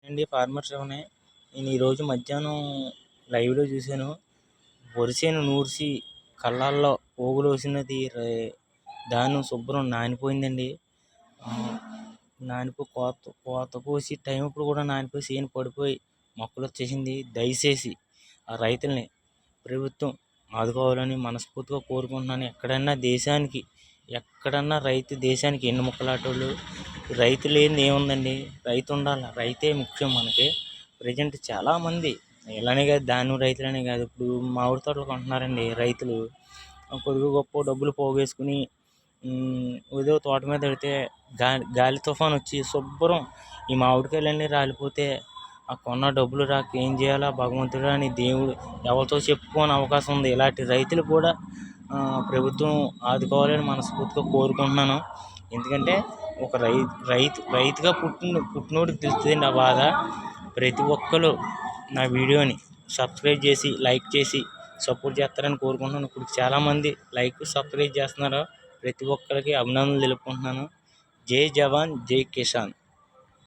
అండి ఫార్మర్ శ్రవణే. నేను ఈరోజు మధ్యాహ్నం లైవ్లో చూశాను. వరిసేను నూర్చి కళ్ళాల్లో పోగులు వచ్చినది ధాన్యం శుభ్రం నానిపోయిందండి. నానిపోయి కోత కోసి టైం ఇప్పుడు కూడా నానిపోయి చేను పడిపోయి మొక్కలు వచ్చేసింది. దయచేసి ఆ రైతుల్ని ప్రభుత్వం ఆదుకోవాలని మనస్ఫూర్తిగా కోరుకుంటున్నాను. ఎక్కడన్నా రైతు దేశానికి ఎన్ని ముక్కలాటోళ్ళు. రైతు లేనిది ఏముందండి? రైతు ఉండాలి. రైతే ముఖ్యం మనకి. ప్రజెంట్ చాలామంది ఇలానే కాదు, ధాన్యం రైతులనే కాదు, ఇప్పుడు మామిడి తోటలు కొంటున్నారండి రైతులు. కొద్దిగా గొప్ప డబ్బులు పోగేసుకుని ఏదో తోట మీద పెడితే గాలి తుఫాన్ వచ్చి శుభ్రం ఈ మామిడికాయలన్నీ రాలిపోతే ఆ కొన్న డబ్బులు రాక ఏం చేయాలా భగవంతుడు అని దేవుడు ఎవరితో చెప్పుకోని అవకాశం ఉంది. ఇలాంటి రైతులు కూడా ప్రభుత్వం ఆదుకోవాలని మనస్ఫూర్తిగా కోరుకుంటున్నాను. ఎందుకంటే ఒక రైతుగా పుట్టినోడికి తెలుస్తుందండి ఆ బాధ. ప్రతి ఒక్కరు నా వీడియోని సబ్స్క్రైబ్ చేసి లైక్ చేసి సపోర్ట్ చేస్తారని కోరుకుంటున్నాను. ఇప్పుడు చాలామంది లైక్ సబ్స్క్రైబ్ చేస్తున్నారు. ప్రతి ఒక్కరికి అభినందనలు తెలుపుకుంటున్నాను. జై జవాన్ జై కిసాన్.